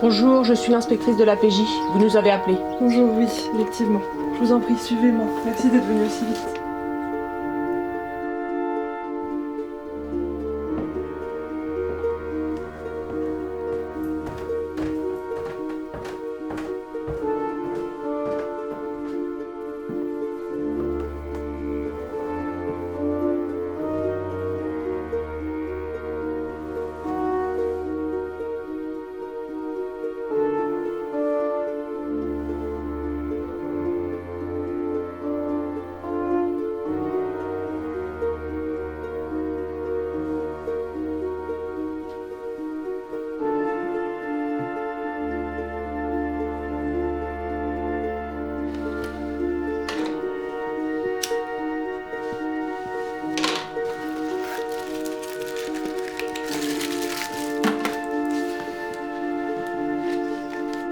Bonjour, je suis l'inspectrice de la PJ. Vous nous avez appelé. Bonjour, oui, effectivement. Je vous en prie, suivez-moi. Merci d'être venu aussi vite.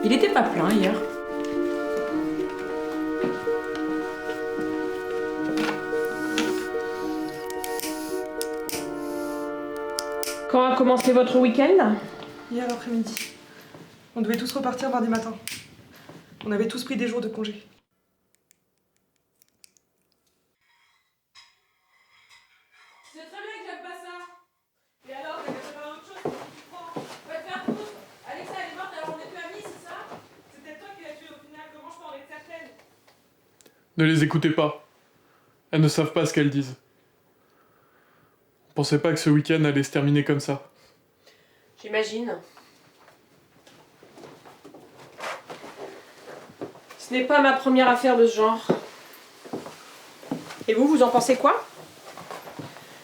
Il était pas plein hier. Quand a commencé votre week-end? Hier après-midi. On devait tous repartir mardi matin. On avait tous pris des jours de congé. C'est très bien que j'aime pas ça. Et alors, t'as pas autre chose pour que tu prends? Va te faire foutre. Alexa, elle est morte, alors on n'est plus amis, c'est ça? C'est peut-être toi qui l'as tuée au final, comment je peux en être certaine? Ne les écoutez pas. Elles ne savent pas ce qu'elles disent. On pensait pas que ce week-end allait se terminer comme ça. J'imagine. Ce n'est pas ma première affaire de ce genre. Et vous, vous en pensez quoi?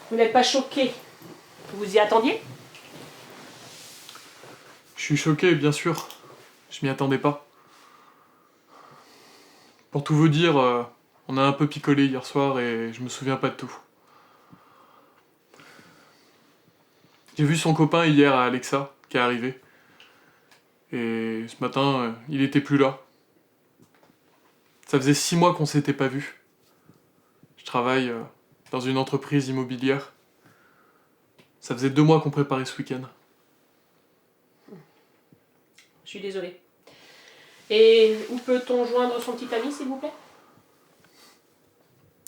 Vous n'êtes pas choqué? Vous y attendiez? Je suis choqué, bien sûr. Je m'y attendais pas. Pour tout vous dire, on a un peu picolé hier soir et je me souviens pas de tout. J'ai vu son copain hier à Alexa, qui est arrivé. Et ce matin, il était plus là. Ça faisait 6 mois qu'on s'était pas vus. Je travaille dans une entreprise immobilière. Ça faisait 2 mois qu'on préparait ce week-end. Je suis désolée. Et où peut-on joindre son petit ami, s'il vous plaît?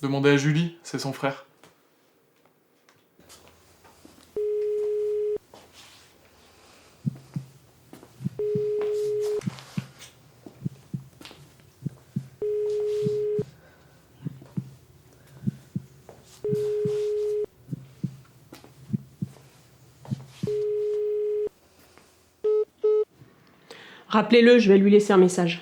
Demandez à Julie, c'est son frère. Rappelez-le, je vais lui laisser un message.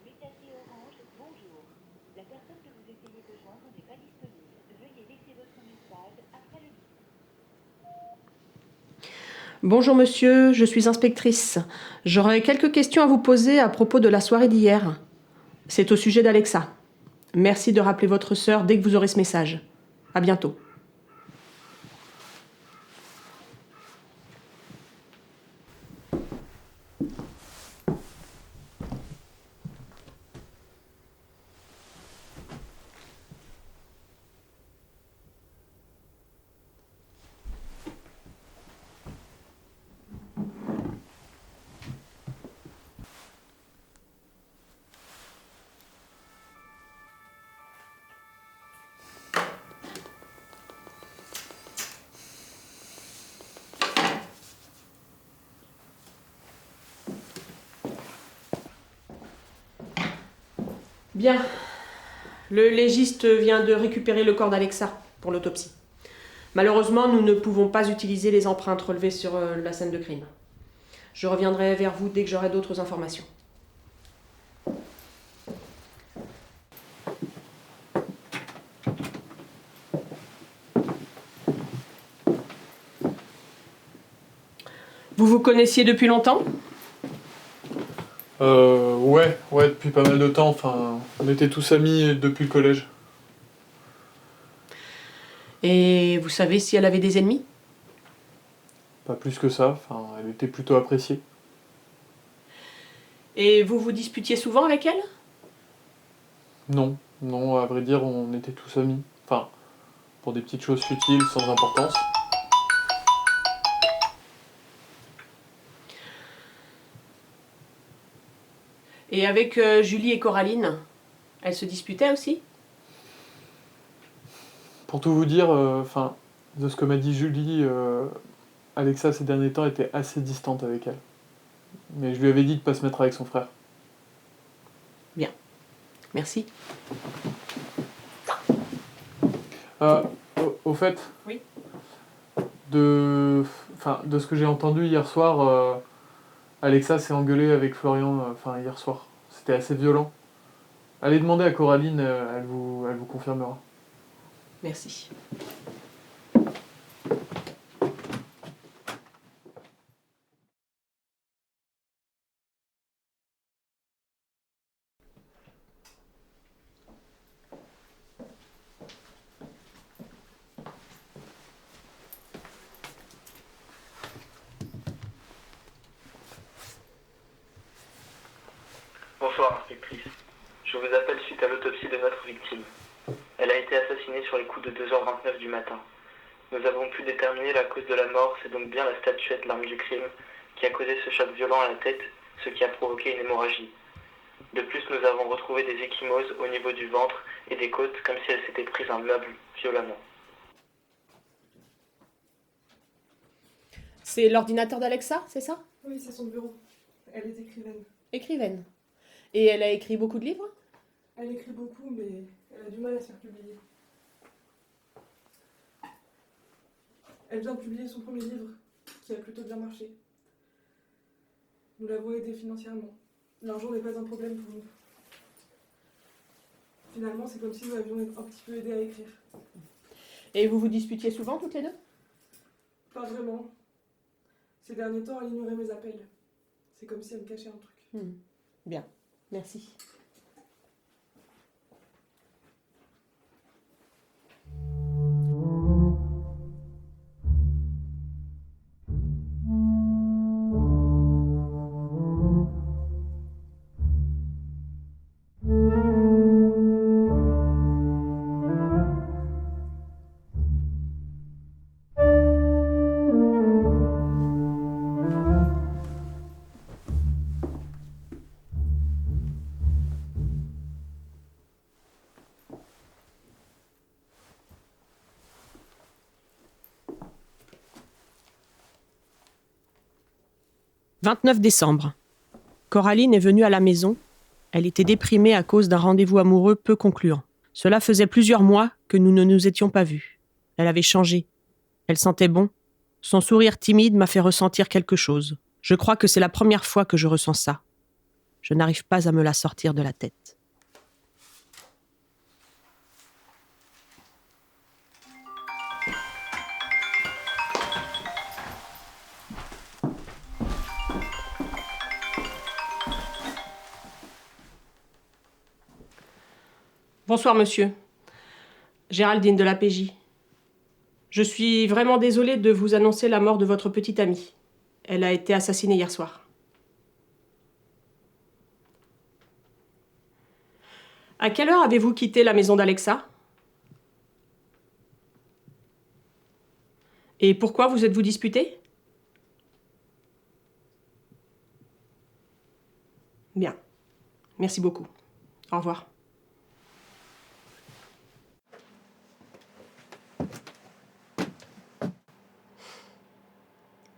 Messagerie Orange, bonjour. La personne que vous essayez de joindre n'est pas disponible. Veuillez laisser votre message après le bip. Bonjour monsieur, je suis inspectrice. J'aurais quelques questions à vous poser à propos de la soirée d'hier. C'est au sujet d'Alexa. Merci de rappeler votre sœur dès que vous aurez ce message. À bientôt. Bien. Le légiste vient de récupérer le corps d'Alexa pour l'autopsie. Malheureusement, nous ne pouvons pas utiliser les empreintes relevées sur la scène de crime. Je reviendrai vers vous dès que j'aurai d'autres informations. Vous vous connaissiez depuis longtemps? Ouais, depuis pas mal de temps. Enfin, on était tous amis depuis le collège. Et vous savez si elle avait des ennemis? Pas plus que ça. Enfin, elle était plutôt appréciée. Et vous vous disputiez souvent avec elle? Non, à vrai dire, on était tous amis. Enfin, pour des petites choses futiles, sans importance. Et avec Julie et Coraline, elles se disputaient aussi? Pour tout vous dire, enfin, de ce que m'a dit Julie, Alexa ces derniers temps était assez distante avec elle. Mais je lui avais dit de pas se mettre avec son frère. Merci. Au fait, Oui. de ce que j'ai entendu hier soir, Alexa s'est engueulée avec Florian, hier soir. C'était assez violent. Allez demander à Coraline, elle vous confirmera. Merci. Bonsoir, inspectrice. Je vous appelle suite à l'autopsie de notre victime. Elle a été assassinée sur les coups de 2h29 du matin. Nous avons pu déterminer la cause de la mort, c'est donc bien la statuette, l'arme du crime, qui a causé ce choc violent à la tête, ce qui a provoqué une hémorragie. De plus, nous avons retrouvé des ecchymoses au niveau du ventre et des côtes, comme si elle s'était prise un meuble violemment. C'est l'ordinateur d'Alexa, c'est ça? Oui, c'est son bureau. Elle est écrivaine. Écrivaine. Et elle a écrit beaucoup de livres? Elle écrit beaucoup, mais elle a du mal à se faire publier. Elle vient de publier son premier livre, qui a plutôt bien marché. Nous l'avons aidée financièrement. L'argent n'est pas un problème pour nous. Finalement, c'est comme si nous avions un petit peu aidé à écrire. Et vous vous disputiez souvent toutes les deux? Pas vraiment. Ces derniers temps, elle ignorait mes appels. C'est comme si elle me cachait un truc. Bien, merci. « 29 décembre. Coraline est venue à la maison. Elle était déprimée à cause d'un rendez-vous amoureux peu concluant. Cela faisait plusieurs mois que nous ne nous étions pas vus. Elle avait changé. Elle sentait bon. Son sourire timide m'a fait ressentir quelque chose. Je crois que c'est la première fois que je ressens ça. Je n'arrive pas à me la sortir de la tête. » Bonsoir, monsieur. Géraldine de la PJ. Je suis vraiment désolée de vous annoncer la mort de votre petite amie. Elle a été assassinée hier soir. À quelle heure avez-vous quitté la maison d'Alexa? Et pourquoi vous êtes-vous disputé? Bien. Merci beaucoup. Au revoir.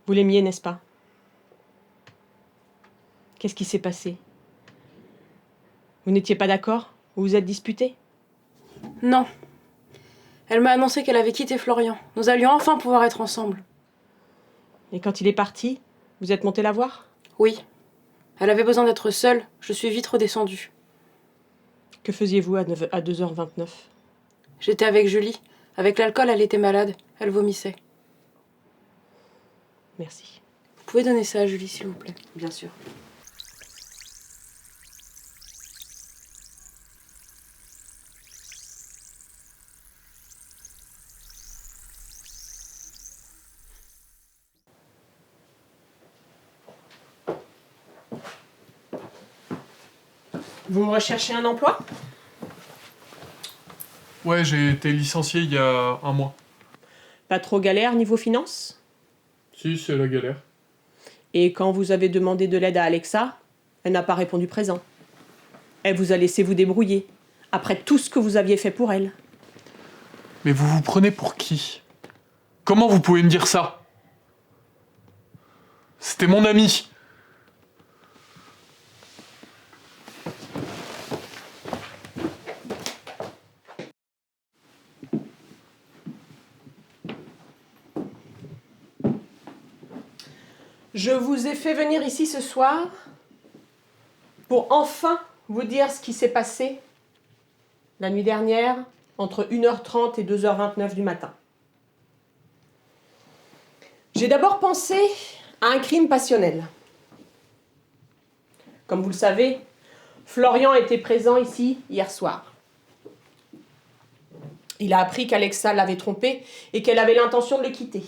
Vous l'aimiez, n'est-ce pas? Qu'est-ce qui s'est passé? Vous n'étiez pas d'accord? Vous vous êtes disputé? Non. Elle m'a annoncé qu'elle avait quitté Florian. Nous allions enfin pouvoir être ensemble. Et quand il est parti, vous êtes monté la voir? Oui. Elle avait besoin d'être seule. Je suis vite redescendue. Que faisiez-vous à 2h29? J'étais avec Julie. Avec l'alcool, elle était malade. Elle vomissait. Merci. Vous pouvez donner ça à Julie, s'il vous plaît? Bien sûr. Vous recherchez un emploi? Ouais, j'ai été licencié il y a un mois. Pas trop galère niveau finance? Si, c'est la galère. Et quand vous avez demandé de l'aide à Alexa, elle n'a pas répondu présent. Elle vous a laissé vous débrouiller, après tout ce que vous aviez fait pour elle. Mais vous vous prenez pour qui? Comment vous pouvez me dire ça? C'était mon ami. Je vous ai fait venir ici ce soir pour enfin vous dire ce qui s'est passé la nuit dernière entre 1h30 et 2h29 du matin. J'ai d'abord pensé à un crime passionnel. Comme vous le savez, Florian était présent ici hier soir. Il a appris qu'Alexa l'avait trompé et qu'elle avait l'intention de le quitter.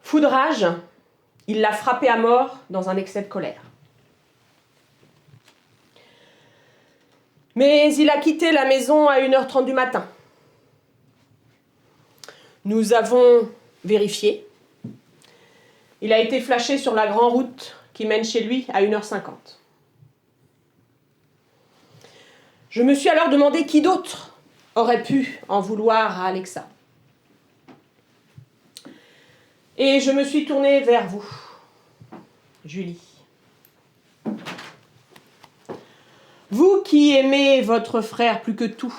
Fou de rage, il l'a frappé à mort dans un excès de colère. Mais il a quitté la maison à 1h30 du matin. Nous avons vérifié. Il a été flashé sur la grande route qui mène chez lui à 1h50. Je me suis alors demandé qui d'autre aurait pu en vouloir à Alexa. Et je me suis tournée vers vous, Julie. Vous qui aimez votre frère plus que tout.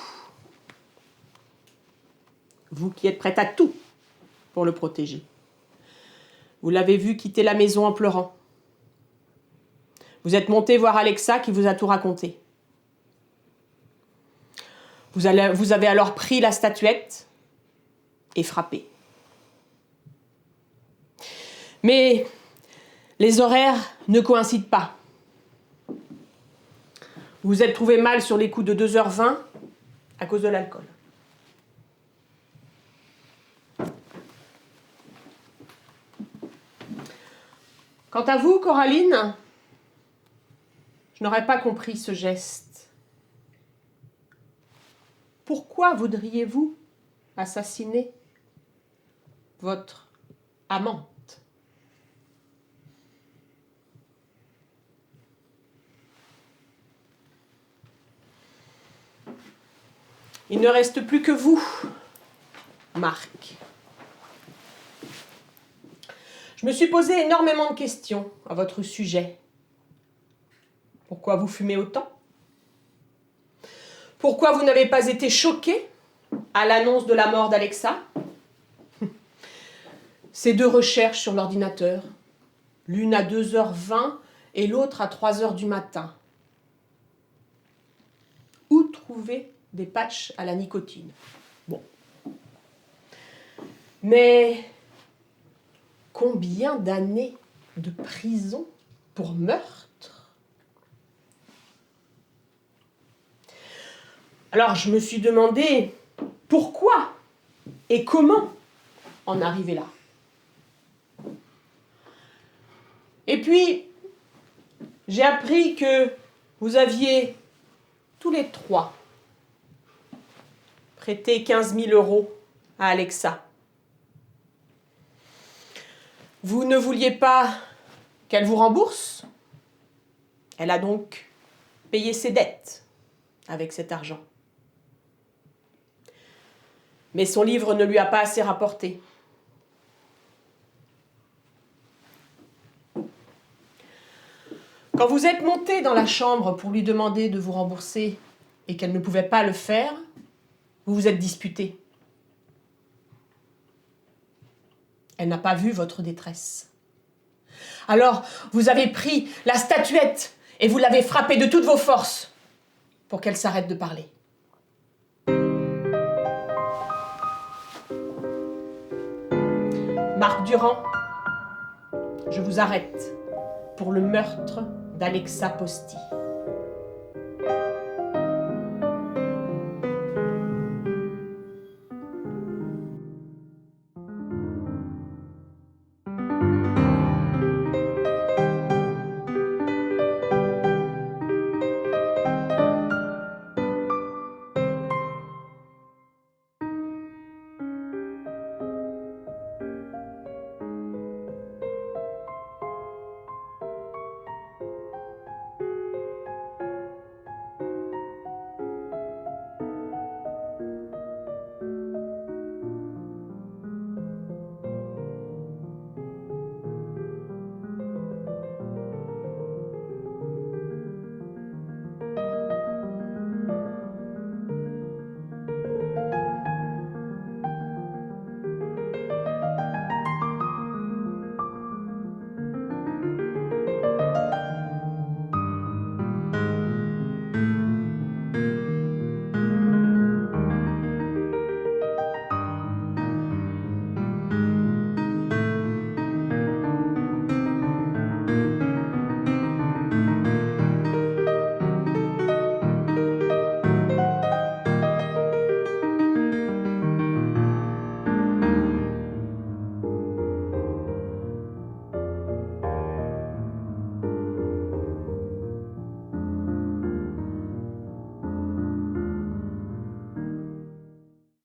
Vous qui êtes prête à tout pour le protéger. Vous l'avez vu quitter la maison en pleurant. Vous êtes montée voir Alexa qui vous a tout raconté. Vous avez alors pris la statuette et frappé. Mais les horaires ne coïncident pas. Vous vous êtes trouvé mal sur les coups de 2h20 à cause de l'alcool. Quant à vous, Coraline, je n'aurais pas compris ce geste. Pourquoi voudriez-vous assassiner votre amante? Il ne reste plus que vous, Marc. Je me suis posé énormément de questions à votre sujet. Pourquoi vous fumez autant? Pourquoi vous n'avez pas été choqué à l'annonce de la mort d'Alexa? Ces deux recherches sur l'ordinateur, l'une à 2h20 et l'autre à 3h du matin. Où trouver des patchs à la nicotine? Bon. Mais combien d'années de prison pour meurtre? Alors je me suis demandé pourquoi et comment en arriver là. Et puis, j'ai appris que vous aviez tous les trois prêté 15 000 € à Alexa. Vous ne vouliez pas qu'elle vous rembourse? Elle a donc payé ses dettes avec cet argent. Mais son livre ne lui a pas assez rapporté. Quand vous êtes monté dans la chambre pour lui demander de vous rembourser et qu'elle ne pouvait pas le faire, vous vous êtes disputé. Elle n'a pas vu votre détresse. Alors, vous avez pris la statuette et vous l'avez frappée de toutes vos forces pour qu'elle s'arrête de parler. Marc Durand, je vous arrête pour le meurtre d'Alexa Posti.